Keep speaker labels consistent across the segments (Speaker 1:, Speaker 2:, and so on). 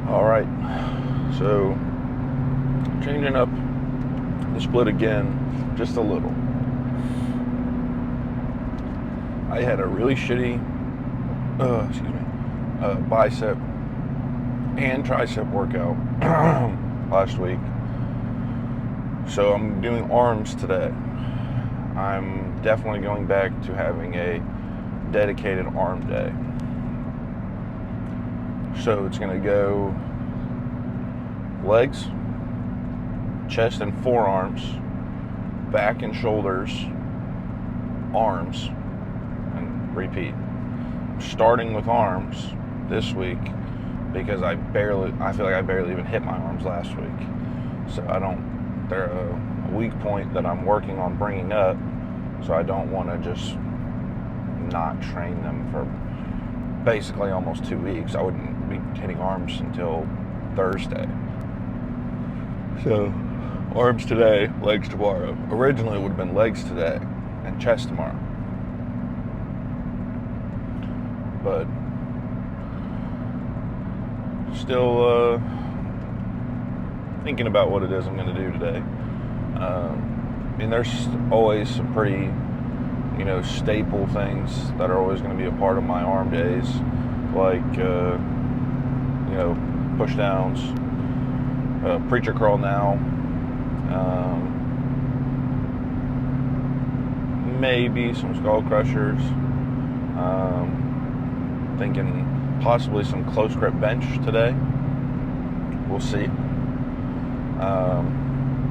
Speaker 1: All right, so changing up the split again, just a little. I had a really shitty, bicep and tricep workout last week. So I'm doing arms today. I'm definitely going back to having a dedicated arm day. So it's going to go legs, chest and forearms, back and shoulders, arms, and repeat. Starting with arms this week because I feel like I barely even hit my arms last week. So they're a weak point that I'm working on bringing up, so I don't want to just not train them for basically almost 2 weeks. I wouldn't be hitting arms until Thursday. So arms today, legs tomorrow. Originally it would have been legs today and chest tomorrow. But still thinking about what it is I'm going to do today. There's always some pretty, staple things that are always going to be a part of my arm days, like, push downs, preacher curl now, maybe some skull crushers, thinking possibly some close grip bench today. We'll see.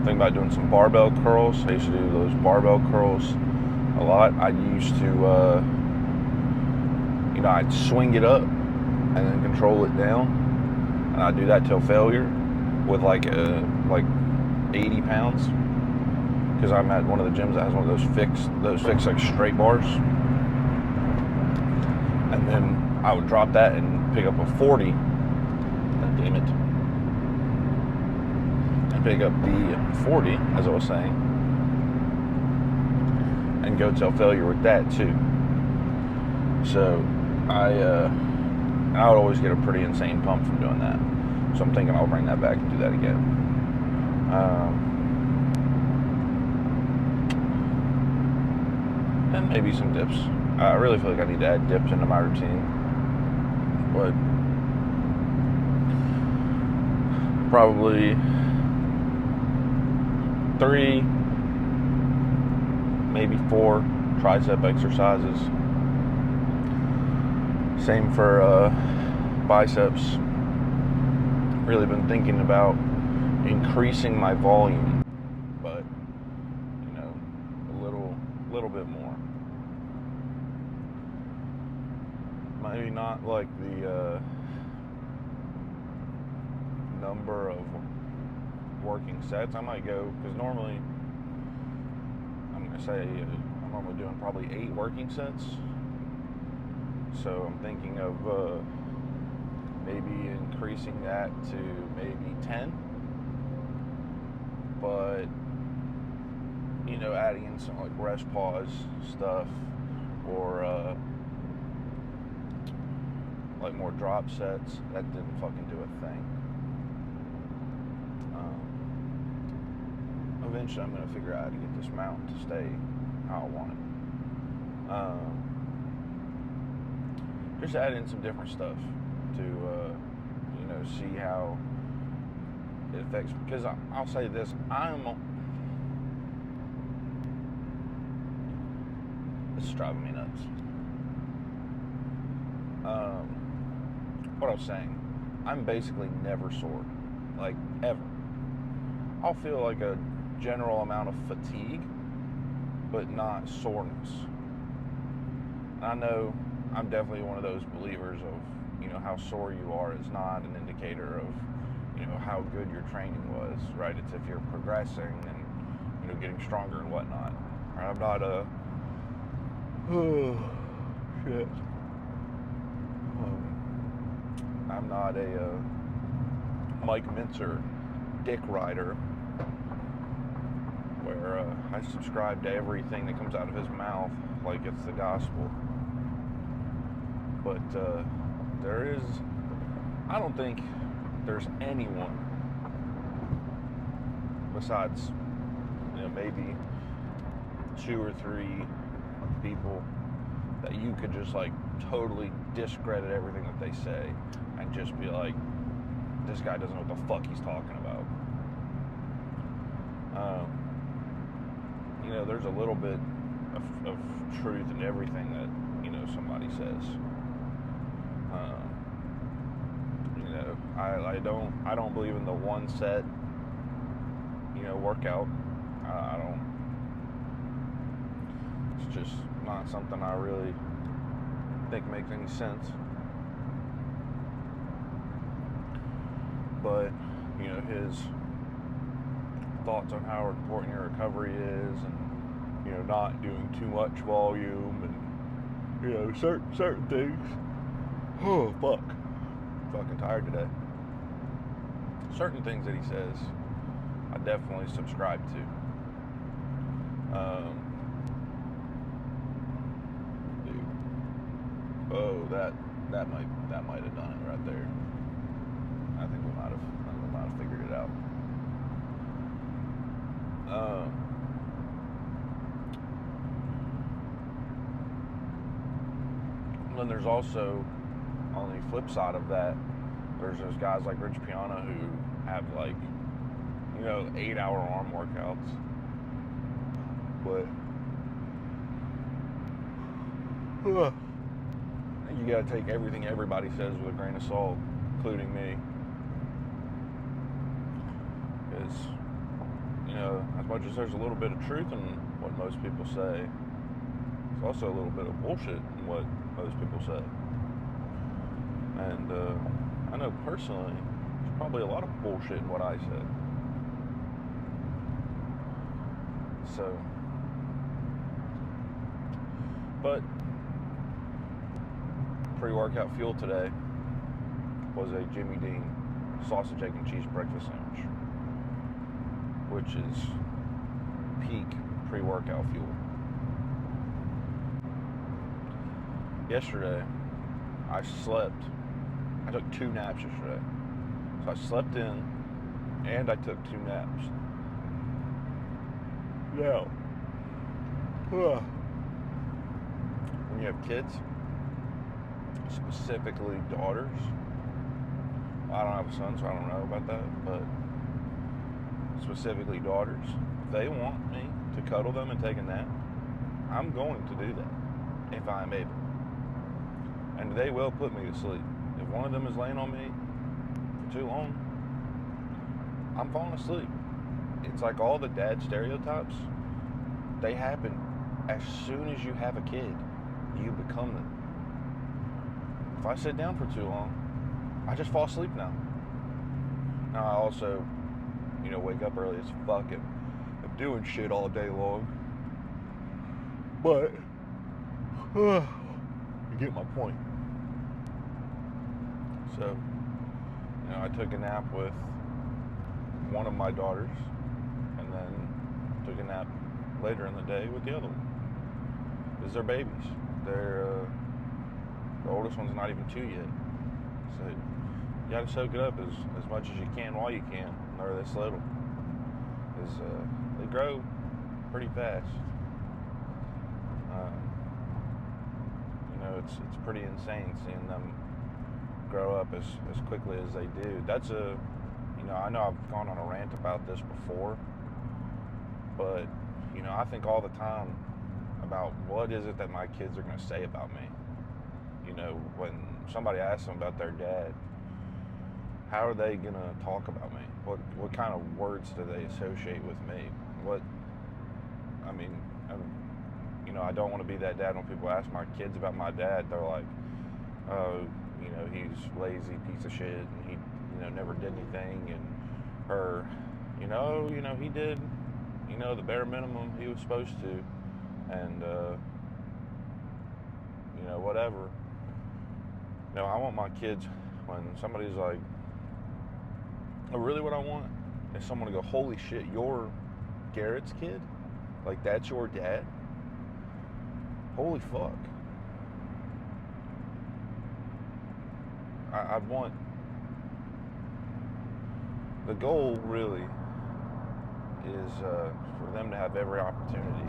Speaker 1: Thinking about doing some barbell curls. I used to do those barbell curls a lot. I used to, I'd swing it up and then control it down, and I'd do that till failure with like 80 pounds, because I'm at one of the gyms that has one of those fixed like straight bars, and then I would drop that and pick up a 40. God damn it. And pick up the 40, as I was saying, and go till failure with that too. So I would always get a pretty insane pump from doing that. So I'm thinking I'll bring that back and do that again. And maybe some dips. I really feel like I need to add dips into my routine. But probably 3, maybe 4 tricep exercises. Same for biceps. Really been thinking about increasing my volume, but a little bit more. Maybe not like the number of working sets. I might go, because normally I'm normally doing probably 8 working sets. So I'm thinking of maybe increasing that to maybe 10. But, adding in some like rest pause stuff, or like more drop sets. That didn't fucking do a thing. Eventually I'm going to figure out how to get this mount to stay how I want it. Just add in some different stuff to see how it affects, because I'll say this, this is driving me nuts. What I was saying, I'm basically never sore, like ever. I'll feel like a general amount of fatigue, but not soreness. And I know I'm definitely one of those believers of, how sore you are is not an indicator of, how good your training was, right? It's if you're progressing and, getting stronger and whatnot. Right? I'm not a, I'm not a Mike Mincer dick rider, where I subscribe to everything that comes out of his mouth like it's the gospel. But I don't think there's anyone besides, maybe 2 or 3 people that you could just like totally discredit everything that they say and just be like, this guy doesn't know what the fuck he's talking about. There's a little bit of truth in everything that somebody says. I don't believe in the one set workout. I don't. It's just not something I really think makes any sense. But his thoughts on how important your recovery is, and not doing too much volume, and certain things. Oh fuck, I'm fucking tired today. Certain things that he says, I definitely subscribe to. Dude. Oh, that might have done it right there. I think we might have figured it out. And then there's also, on the flip side of that, there's those guys like Rich Piana who have like 8-hour arm workouts, but you gotta take everything everybody says with a grain of salt, including me, because as much as there's a little bit of truth in what most people say, there's also a little bit of bullshit in what most people say. And I know personally there's probably a lot of bullshit in what I said. So, but pre-workout fuel today was a Jimmy Dean sausage, egg, and cheese breakfast sandwich, which is peak pre-workout fuel. Yesterday, I slept. I took 2 naps yesterday. So I slept in, and I took 2 naps. Now, when you have kids, specifically daughters, I don't have a son, so I don't know about that, but specifically daughters, if they want me to cuddle them and take a nap, I'm going to do that if I'm able. And they will put me to sleep. If one of them is laying on me for too long, I'm falling asleep. It's like all the dad stereotypes, they happen as soon as you have a kid. You become them. If I sit down for too long, I just fall asleep now. Now I also, wake up early as fuck and I'm doing shit all day long. But, you get my point. So, I took a nap with one of my daughters, and then took a nap later in the day with the other one. Because they're babies. The oldest one's not even 2 yet. So, you gotta soak it up as much as you can while you can. They're this little. Because they grow pretty fast. It's pretty insane seeing them grow up as quickly as they do. That's I know I've gone on a rant about this before, but I think all the time about what is it that my kids are going to say about me. When somebody asks them about their dad, how are they going to talk about me? What kind of words do they associate with me? I don't want to be that dad when people ask my kids about my dad. They're like, oh, he's lazy piece of shit, and he, never did anything, and he did, the bare minimum he was supposed to, and, whatever. I want my kids, when somebody's like, oh, really what I want is someone to go, holy shit, you're Garrett's kid? Like, that's your dad? Holy fuck. I want the goal really is for them to have every opportunity.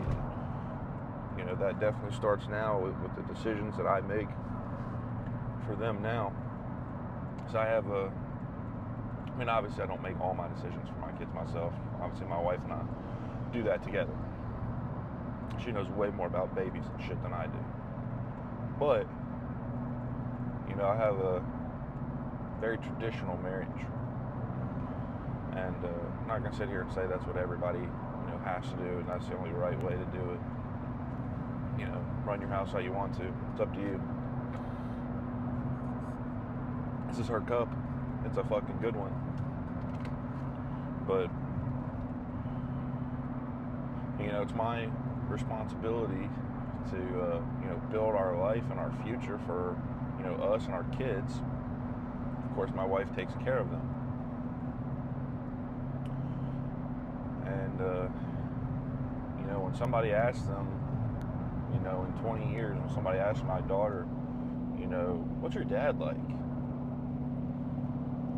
Speaker 1: You know, that definitely starts now with the decisions that I make for them now. So I have I mean, obviously I don't make all my decisions for my kids myself. Obviously my wife and I do that together. She knows way more about babies and shit than I do. But, you know, I have a very traditional marriage. And I'm not going to sit here and say that's what everybody, has to do and that's the only right way to do it. You know, run your house how you want to. It's up to you. This is her cup. It's a fucking good one. But, it's my responsibility to, build our life and our future for, us and our kids. Of course, my wife takes care of them. And, when somebody asks them, in 20 years, when somebody asks my daughter, what's your dad like?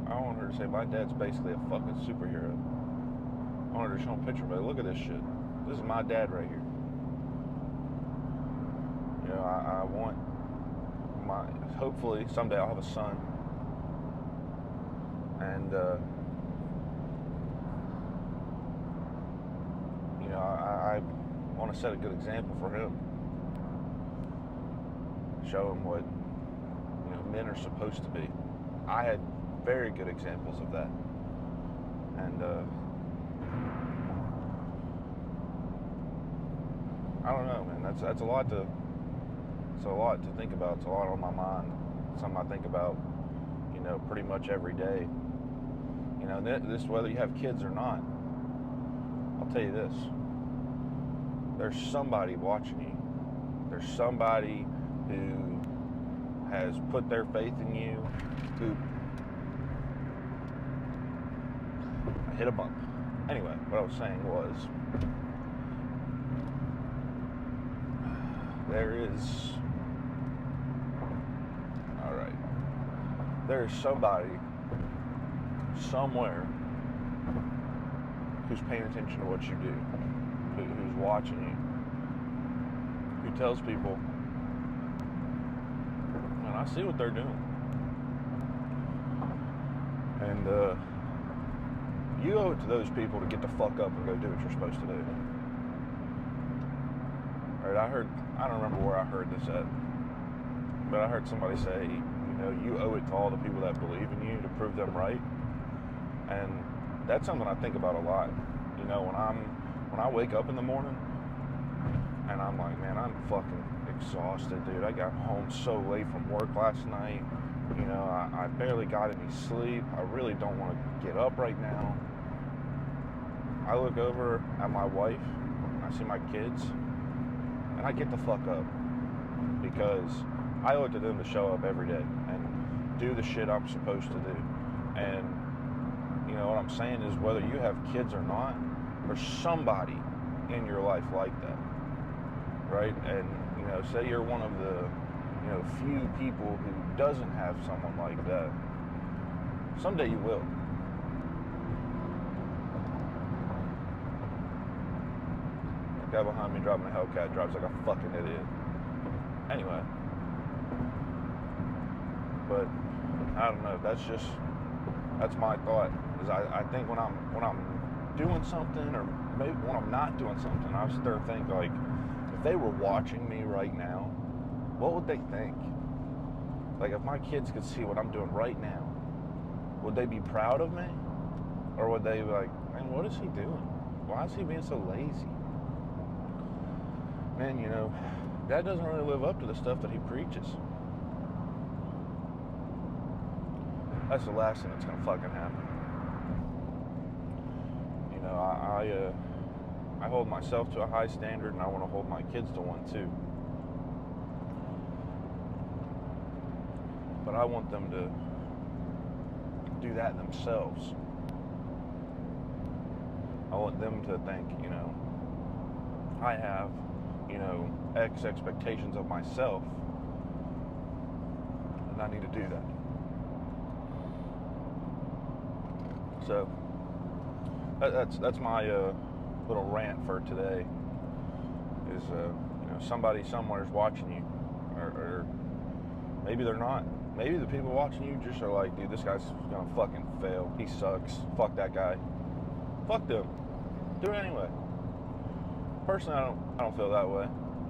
Speaker 1: I want her to say, my dad's basically a fucking superhero. I want her to show them a picture of it. Look at this shit. This is my dad right here. I want hopefully someday I'll have a son. And, I want to set a good example for him. Show him what, men are supposed to be. I had very good examples of that. And, I don't know, man. That's a lot to think about. It's a lot on my mind. It's something I think about, pretty much every day. This whether you have kids or not. I'll tell you this. There's somebody watching you. There's somebody who has put their faith in you, who I hit a bump. Anyway, what I was saying was there's somebody somewhere who's paying attention to what you do, who's watching you, who tells people, man, I see what they're doing. And you owe it to those people to get the fuck up and go do what you're supposed to do. Right? I don't remember where I heard this at, but I heard somebody say, you owe it to all the people that believe in you to prove them right. And that's something I think about a lot. When I wake up in the morning and I'm like, man, I'm fucking exhausted, dude. I got home so late from work last night. I barely got any sleep. I really don't want to get up right now. I look over at my wife, I see my kids, and I get the fuck up because I owe it to them to show up every day and do the shit I'm supposed to do. And what I'm saying is, whether you have kids or not, there's somebody in your life like that, right? And say you're one of the few people who doesn't have someone like that. Someday you will. The guy behind me driving a Hellcat drives like a fucking idiot. Anyway, but I don't know. That's my thought. Is I think when I'm doing something, or maybe when I'm not doing something, I sit there and think, like, if they were watching me right now, what would they think? Like, if my kids could see what I'm doing right now, would they be proud of me? Or would they be like, man, what is he doing? Why is he being so lazy? Man, Dad doesn't really live up to the stuff that he preaches. That's the last thing that's gonna fucking happen. I hold myself to a high standard, and I want to hold my kids to one too. But I want them to do that themselves. I want them to think, I have, X expectations of myself, and I need to do that. So, That's my little rant for today. Is somebody somewhere is watching you, or maybe they're not. Maybe the people watching you just are like, dude, this guy's gonna fucking fail. He sucks. Fuck that guy. Fuck them. Do it anyway. Personally, I don't feel that way.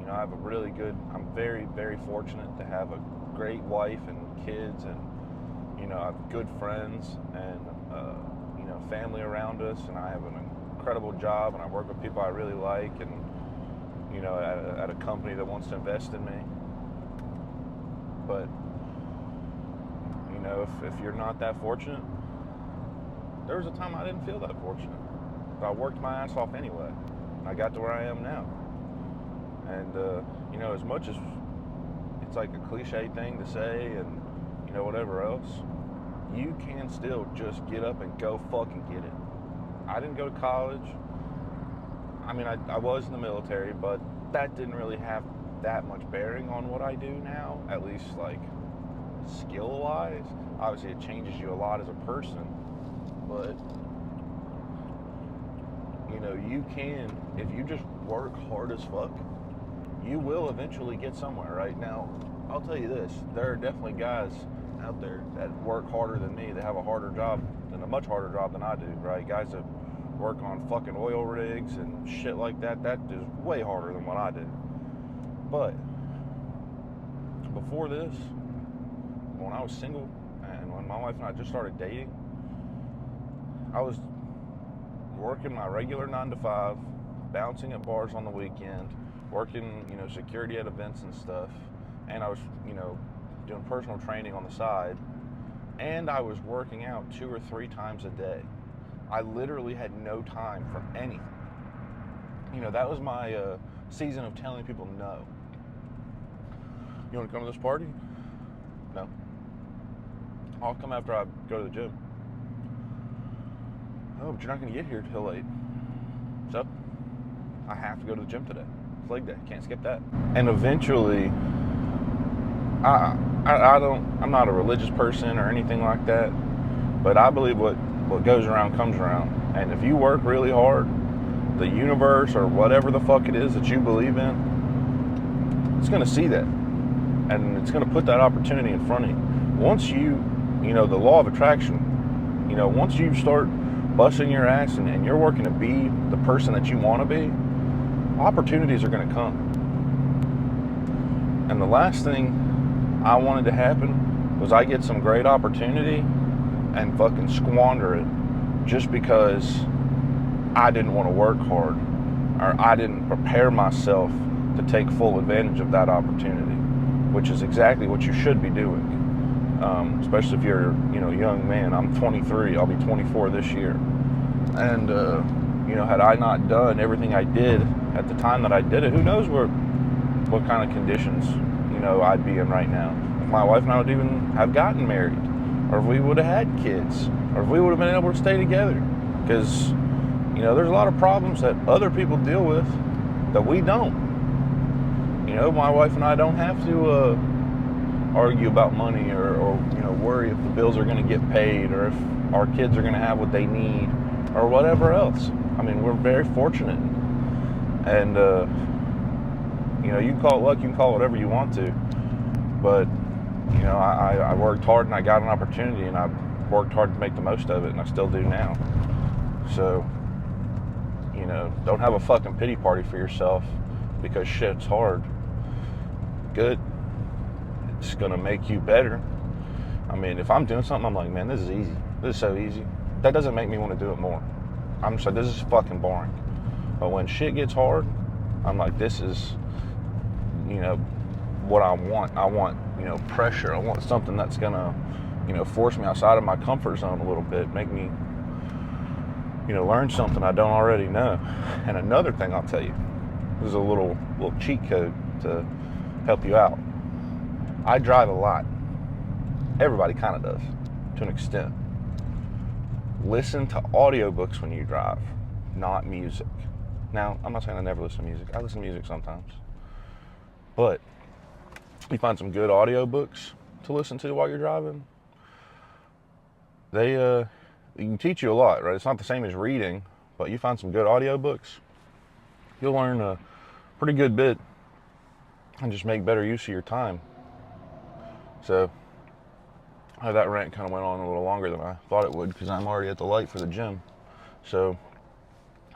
Speaker 1: I have a really good. I'm very, very fortunate to have a great wife and kids, and I have good friends and family around us, and I have an incredible job, and I work with people I really like, and at a company that wants to invest in me. But if you're not that fortunate, there was a time I didn't feel that fortunate. But I worked my ass off anyway, and I got to where I am now. And as much as it's like a cliche thing to say, and whatever else, you can still just get up and go fucking get it. I didn't go to college. I mean, I was in the military, but that didn't really have that much bearing on what I do now, at least like skill-wise. Obviously, it changes you a lot as a person, but you can, if you just work hard as fuck, you will eventually get somewhere. Right now, I'll tell you this, there are definitely guys out there that work harder than me, that have a much harder job than I do, right? Guys that work on fucking oil rigs and shit like that is way harder than what I do. But before this, when I was single and when my wife and I just started dating, I was working my regular 9 to 5, bouncing at bars on the weekend, working, security at events and stuff, and I was, doing personal training on the side, and I was working out 2 or 3 times a day. I literally had no time for anything. That was my season of telling people no. You want to come to this party? No. I'll come after I go to the gym. Oh, but you're not going to get here till late. So, I have to go to the gym today. It's leg day. Can't skip that. And eventually, I'm not a religious person or anything like that, but I believe what goes around comes around. And if you work really hard, the universe or whatever the fuck it is that you believe in, it's going to see that. And it's going to put that opportunity in front of you. Once you, the law of attraction, once you start busting your ass and you're working to be the person that you want to be, opportunities are going to come. And the last thing I wanted to happen was I get some great opportunity and fucking squander it just because I didn't want to work hard, or I didn't prepare myself to take full advantage of that opportunity, which is exactly what you should be doing. Especially if you're, a young man. I'm 23. I'll be 24 this year. And, had I not done everything I did at the time that I did it, who knows what kind of conditions, I'd be in right now. If my wife and I would even have gotten married, or if we would have had kids, or if we would have been able to stay together. Because, there's a lot of problems that other people deal with that we don't. My wife and I don't have to argue about money or worry if the bills are going to get paid, or if our kids are going to have what they need, or whatever else. I mean, we're very fortunate. And, you can call it luck, you can call it whatever you want to. But, I worked hard and I got an opportunity, and I worked hard to make the most of it, and I still do now. So, don't have a fucking pity party for yourself because shit's hard. Good. It's going to make you better. I mean, if I'm doing something, I'm like, man, this is easy. This is so easy. That doesn't make me want to do it more. I'm just like, this is fucking boring. But when shit gets hard, I'm like, this is, what I want. I want, pressure. I want something that's going to, force me outside of my comfort zone a little bit, make me, learn something I don't already know. And another thing I'll tell you, this is a little cheat code to help you out. I drive a lot. Everybody kind of does, to an extent. Listen to audiobooks when you drive, not music. Now, I'm not saying I never listen to music. I listen to music sometimes. But you find some good audiobooks to listen to while you're driving. They can teach you a lot, right? It's not the same as reading, but you find some good audiobooks, you'll learn a pretty good bit and just make better use of your time. So that rant kind of went on a little longer than I thought it would because I'm already at the light for the gym. So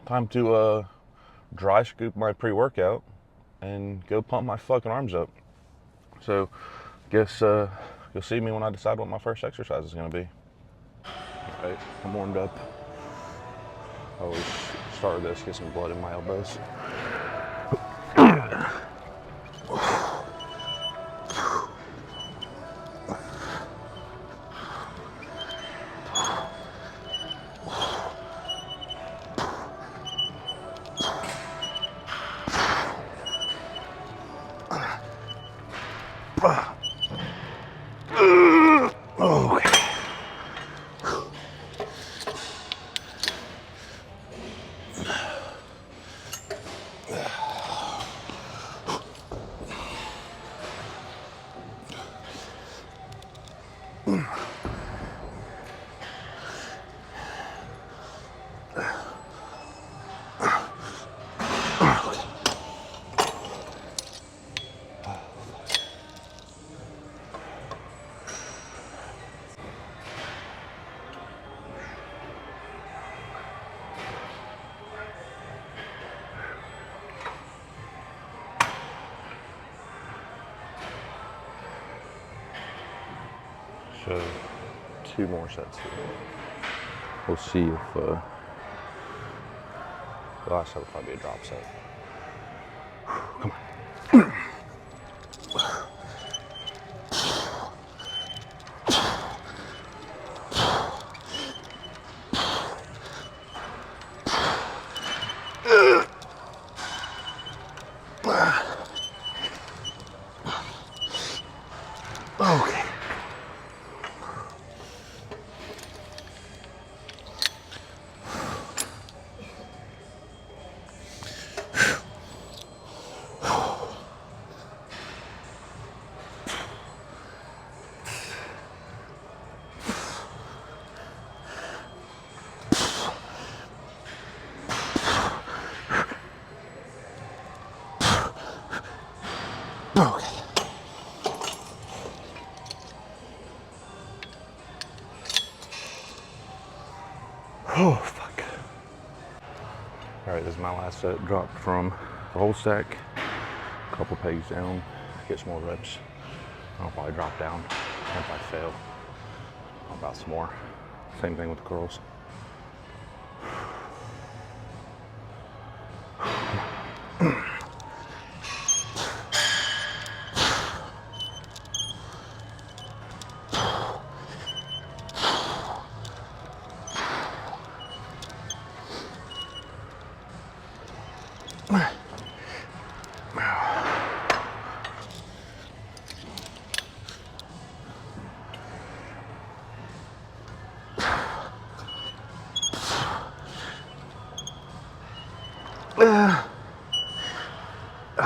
Speaker 1: time to dry scoop my pre-workout and go pump my fucking arms up. So guess you'll see me when I decide what my first exercise is going to be. All right, I'm warmed up. I always start with this, get some blood in my elbows. Okay. So 2 more sets here. We'll see if the last set will probably be a drop set. Come on. Okay. Okay. Oh, fuck. All right, this is my last set. Dropped from the whole stack, a couple pegs down, get some more reps. I'll probably drop down. If I fail, I'll about some more. Same thing with the curls.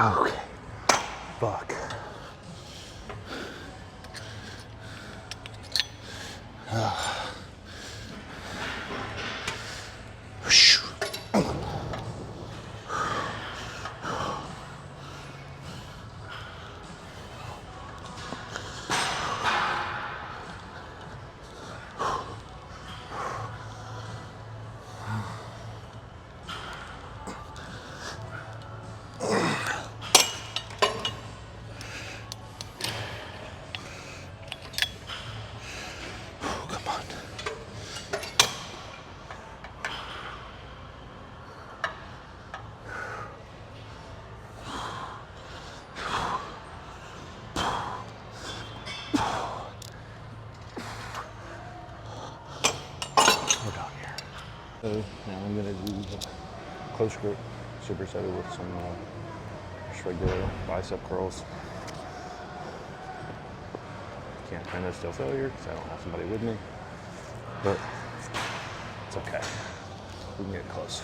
Speaker 1: Okay. Fuck. So now I'm gonna do the close grip supersetted with some just regular bicep curls. Can't find this till failure because I don't have somebody with me, but it's okay. We can get close.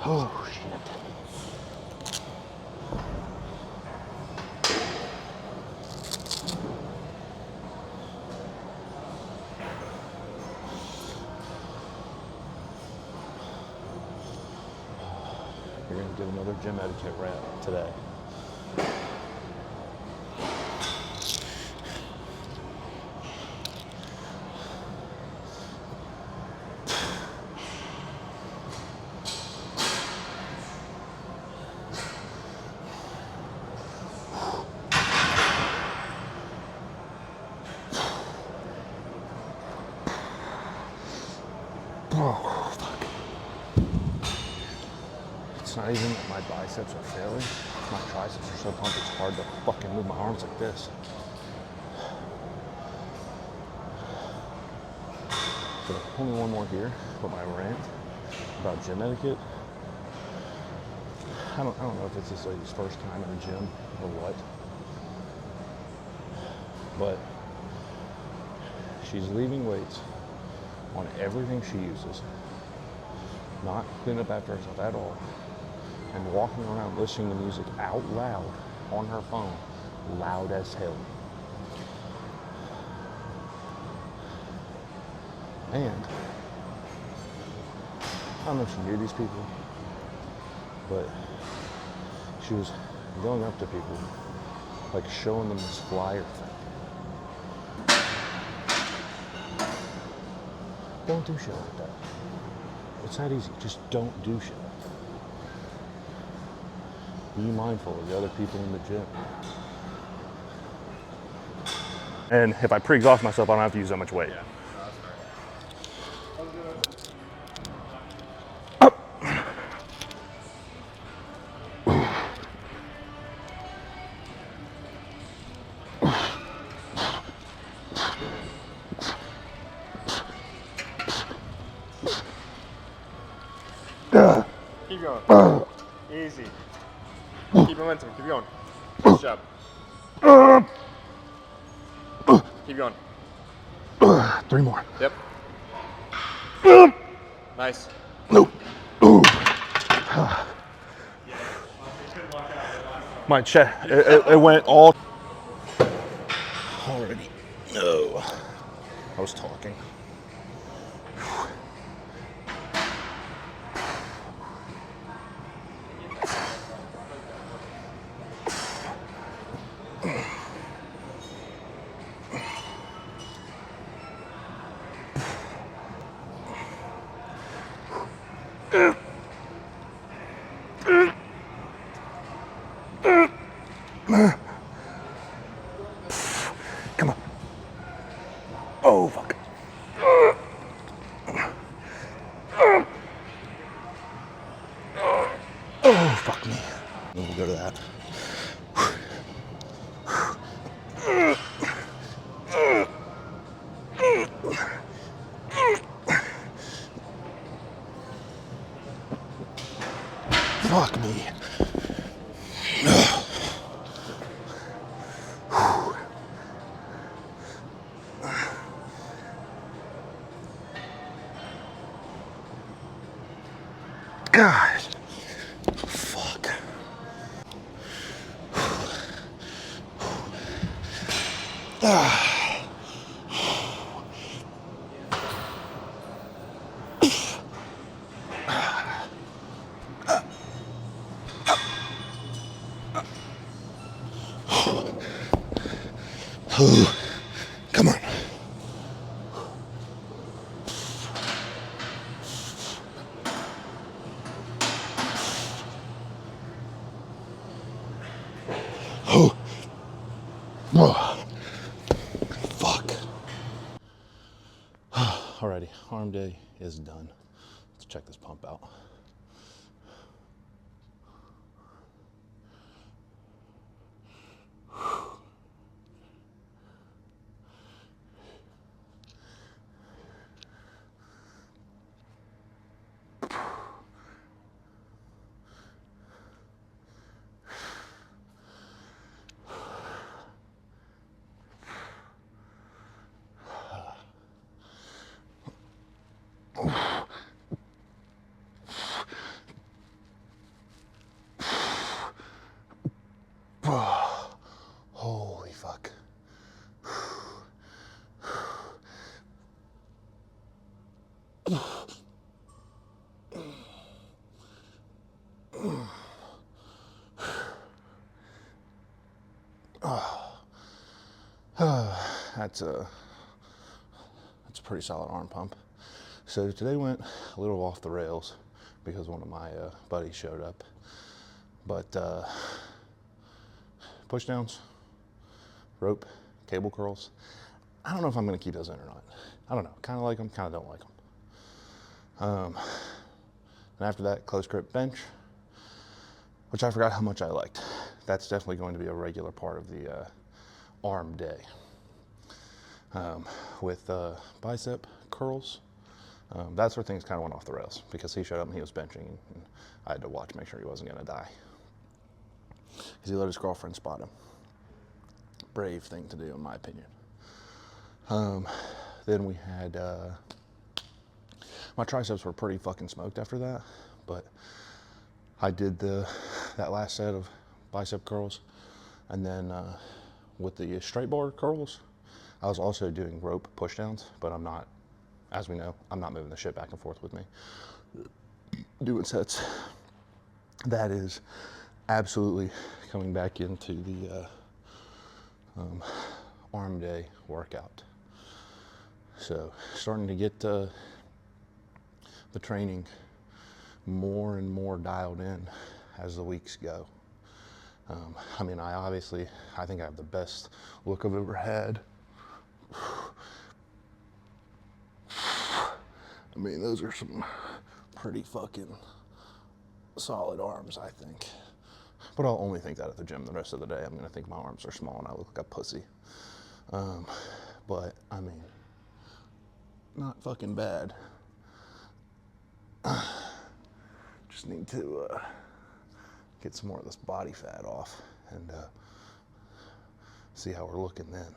Speaker 1: Oh, shit. We're going to do another gym etiquette rap today. Oh, fuck. It's not even that my biceps are failing. My triceps are so pumped it's hard to fucking move my arms like this. But only one more here for my rant about gym etiquette. I don't know if it's this lady's first time in a gym or what, but she's leaving weights on everything she uses, not cleaning up after herself at all, and walking around listening to music out loud on her phone, loud as hell. And I don't know if she knew these people, but she was going up to people, like showing them this flyer thing. Don't do shit like that. It's that easy. Just don't do shit like that. Be mindful of the other people in the gym. And if I pre-exhaust myself, I don't have to use that much weight. Yeah.
Speaker 2: Keep going. Easy. Keep momentum. Keep going. Nice job. Keep going.
Speaker 1: 3 more.
Speaker 2: Yep. Nice.
Speaker 1: Nope. My chest, it went all already. No. I was talking. Come on. Oh, fuck. Oh, fuck me. We'll go to that. Fuck me. God. Fuck. Come on. Oh. Oh. Fuck. Alrighty, arm day is done. Let's check this pump out. that's a pretty solid arm pump. So today went a little off the rails because one of my buddies showed up. But push downs, rope, cable curls. I don't know if I'm going to keep those in or not. I don't know. Kind of like them, kind of don't like them. And after that, close grip bench, which I forgot how much I liked. That's definitely going to be a regular part of the arm day. With bicep curls, that's where things kind of went off the rails because he showed up and he was benching, and I had to watch, make sure he wasn't going to die. Because he let his girlfriend spot him. Brave thing to do, in my opinion. Then we had, my triceps were pretty fucking smoked after that, but I did that last set of bicep curls, and then with the straight bar curls, I was also doing rope push downs, but I'm not, as we know, I'm not moving the shit back and forth with me. Doing sets. That is absolutely coming back into the arm day workout. So starting to get the training more and more dialed in as the weeks go. I mean, I think I have the best look I've ever had. I mean, those are some pretty fucking solid arms, I think. But I'll only think that at the gym the rest of the day. I'm gonna think my arms are small and I look like a pussy. But, I mean, not fucking bad. Just need to get some more of this body fat off and see how we're looking then.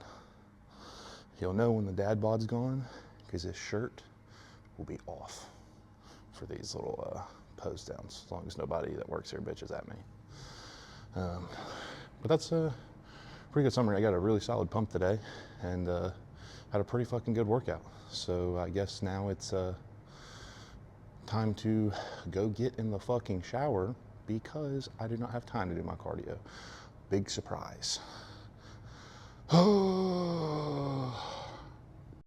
Speaker 1: You'll know when the dad bod's gone because this shirt will be off for these little pose downs, as long as nobody that works here bitches at me. But that's a pretty good summary. I got a really solid pump today and had a pretty fucking good workout. So I guess now it's time to go get in the fucking shower because I do not have time to do my cardio. Big surprise.